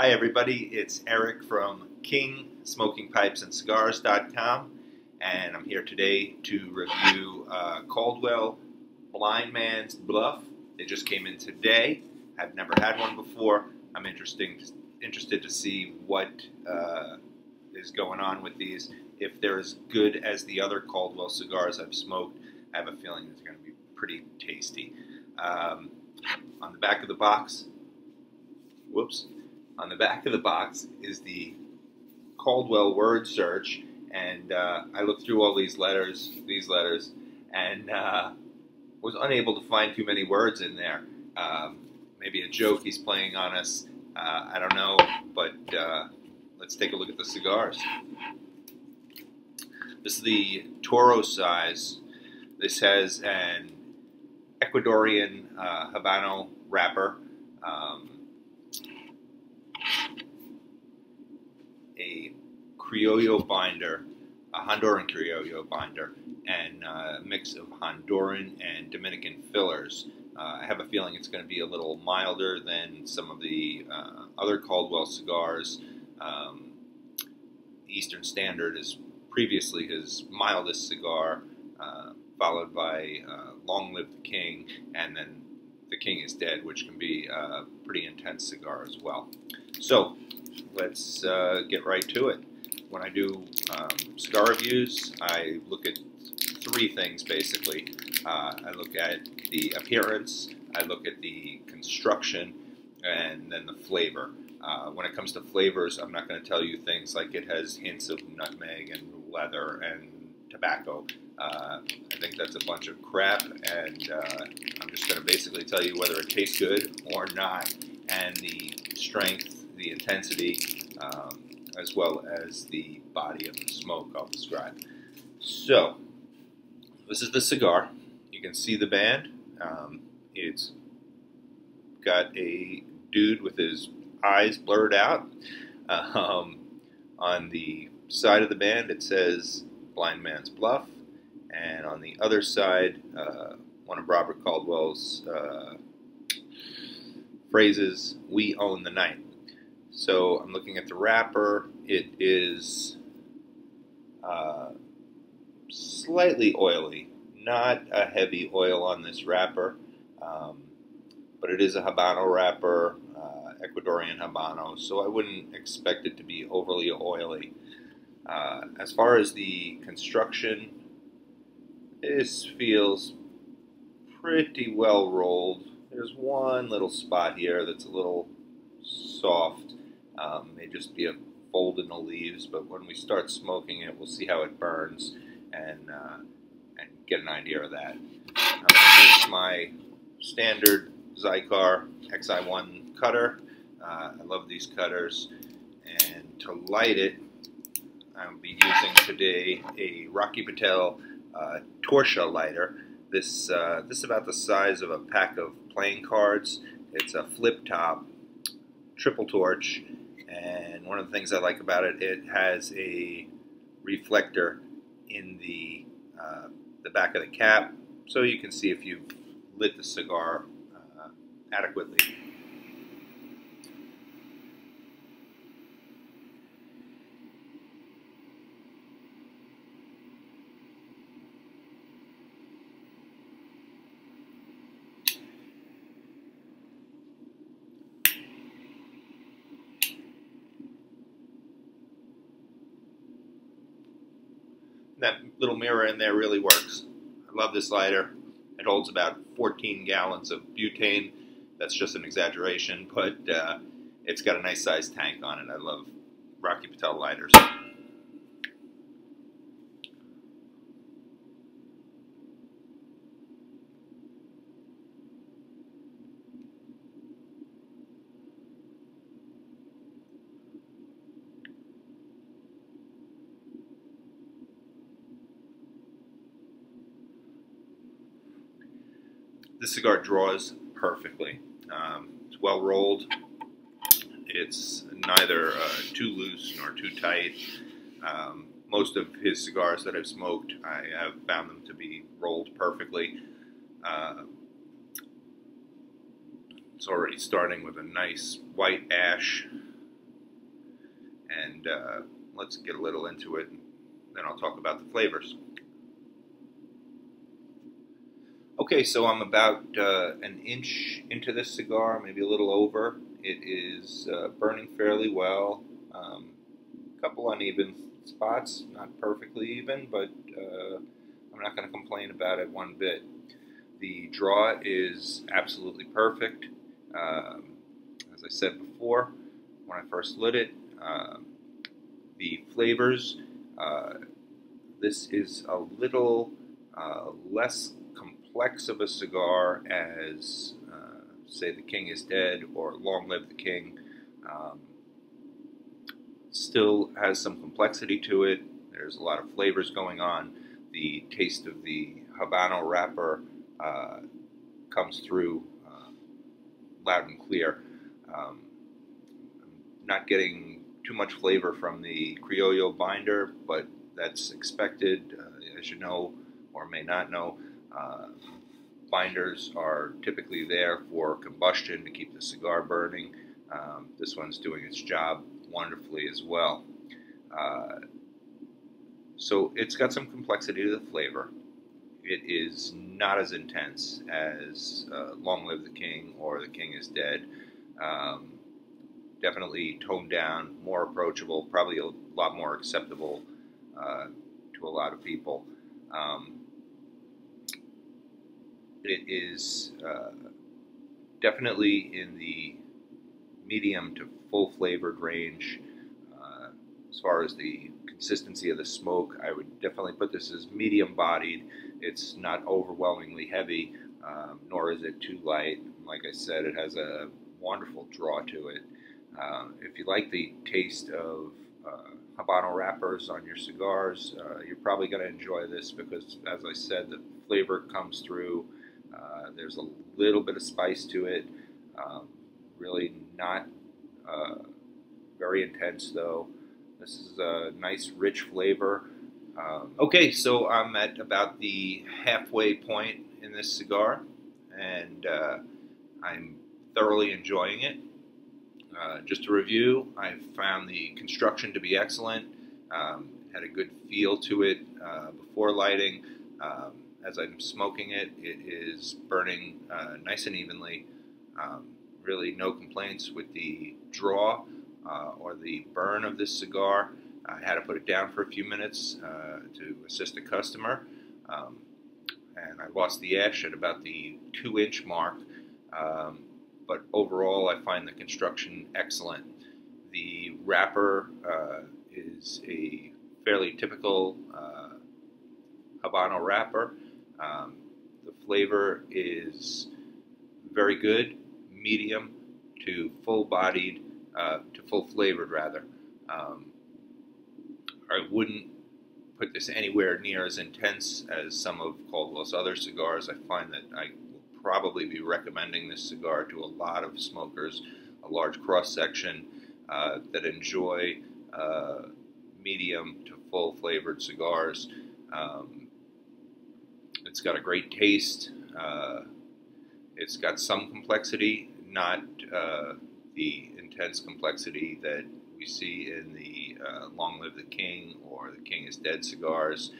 Hi everybody, it's Eric from KingSmokingPipesandCigars.com, and I'm here today to review Caldwell Blind Man's Bluff. They just came in today. I've never had one before. I'm interested to see what is going on with these. If they're as good as the other Caldwell cigars I've smoked, I have a feeling it's going to be pretty tasty. On the back of the box, on the back of the box is the Caldwell word search, and I looked through all these letters, and was unable to find too many words in there. Maybe a joke he's playing on us. I don't know, but let's take a look at the cigars. This is the Toro size. This has an Ecuadorian Habano wrapper, a Criollo binder, a Honduran Criollo binder, and a mix of Honduran and Dominican fillers. I have a feeling it's going to be a little milder than some of the other Caldwell cigars. Eastern Standard is previously his mildest cigar, followed by Long Live the King, and then The King is Dead, which can be a pretty intense cigar as well. So let's get right to it. When I do cigar reviews, I look at three things basically. I look at the appearance, I look at the construction, and then the flavor. When it comes to flavors, I'm not going to tell you things like it has hints of nutmeg and leather and tobacco. I think that's a bunch of crap, and I'm just going to basically tell you whether it tastes good or not, and the strength, the intensity, as well as the body of the smoke I'll describe. So, this is the cigar. You can see the band. It's got a dude with his eyes blurred out. On the side of the band it says Blind Man's Bluff, and on the other side one of Robert Caldwell's phrases, "We own the night." So I'm looking at the wrapper. It is slightly oily, not a heavy oil on this wrapper, but it is a Habano wrapper, Ecuadorian Habano, so I wouldn't expect it to be overly oily. As far as the construction, this feels pretty well rolled. There's one little spot here that's a little soft. May just be a fold in the leaves, but when we start smoking it, we'll see how it burns and get an idea of that. I'm going to use my standard Cigar XI1 cutter. I love these cutters, and to light it, I'll be using today a Rocky Patel Torsia lighter. This is about the size of a pack of playing cards. It's a flip top, triple torch, and one of the things I like about it, it has a reflector in the back of the cap, so you can see if you've lit the cigar adequately. That little mirror in there really works. I love this lighter. It holds about 14 gallons of butane. That's just an exaggeration, but it's got a nice sized tank on it. I love Rocky Patel lighters. This cigar draws perfectly. It's well rolled. It's neither too loose nor too tight. Most of his cigars that I've smoked, I have found them to be rolled perfectly. It's already starting with a nice white ash and let's get a little into it, and then I'll talk about the flavors. Okay, so I'm about an inch into this cigar, maybe a little over. It is burning fairly well. A couple uneven spots, not perfectly even, but I'm not going to complain about it one bit. The draw is absolutely perfect. As I said before, when I first lit it, the flavors, this is a little less complex of a cigar as, say, The King is Dead or Long Live the King. Still has some complexity to it. There's a lot of flavors going on. The taste of the Habano wrapper comes through loud and clear. I'm not getting too much flavor from the Criollo binder, but that's expected. As you know, or may not know, binders are typically there for combustion to keep the cigar burning. This one's doing its job wonderfully as well. So it's got some complexity to the flavor. It is not as intense as Long Live the King or The King is Dead. Definitely toned down, more approachable, probably a lot more acceptable to a lot of people. It is definitely in the medium to full flavored range. As far as the consistency of the smoke, I would definitely put this as medium bodied. It's not overwhelmingly heavy, nor is it too light. Like I said, it has a wonderful draw to it. If you like the taste of Habano wrappers on your cigars, you're probably going to enjoy this because, as I said, the flavor comes through. There's a little bit of spice to it. Really not very intense, though. This is a nice, rich flavor. Okay, so I'm at about the halfway point in this cigar, and I'm thoroughly enjoying it. Just to review, I found the construction to be excellent. Had a good feel to it before lighting. As I'm smoking it, it is burning nice and evenly. Really no complaints with the draw or the burn of this cigar. I had to put it down for a few minutes to assist a customer, and I lost the ash at about the 2-inch mark. But overall, I find the construction excellent. The wrapper is a fairly typical Habano wrapper. The flavor is very good, medium to full-bodied, to full-flavored rather. I wouldn't put this anywhere near as intense as some of Caldwell's other cigars. I find that I will probably be recommending this cigar to a lot of smokers, a large cross-section that enjoy medium to full-flavored cigars. It's got a great taste. It's got some complexity, not the intense complexity that we see in the Long Live the King or The King is Dead cigars,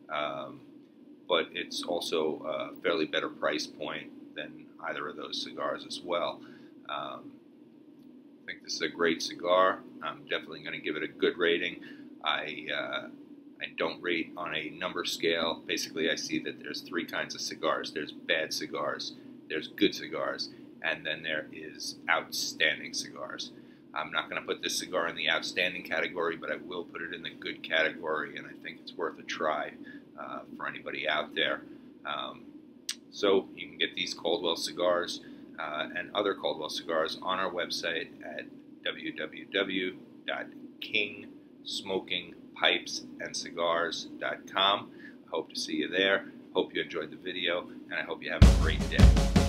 but it's also a fairly better price point than either of those cigars as well. I think this is a great cigar. I'm definitely going to give it a good rating. I don't rate on a number scale. Basically, I see that there's 3 kinds of cigars. There's bad cigars, there's good cigars, and then there is outstanding cigars. I'm not going to put this cigar in the outstanding category, but I will put it in the good category, and I think it's worth a try for anybody out there. So you can get these Caldwell cigars and other Caldwell cigars on our website at www.kingsmokingpipesandscigars.com. I hope to see you there. Hope you enjoyed the video, and I hope you have a great day.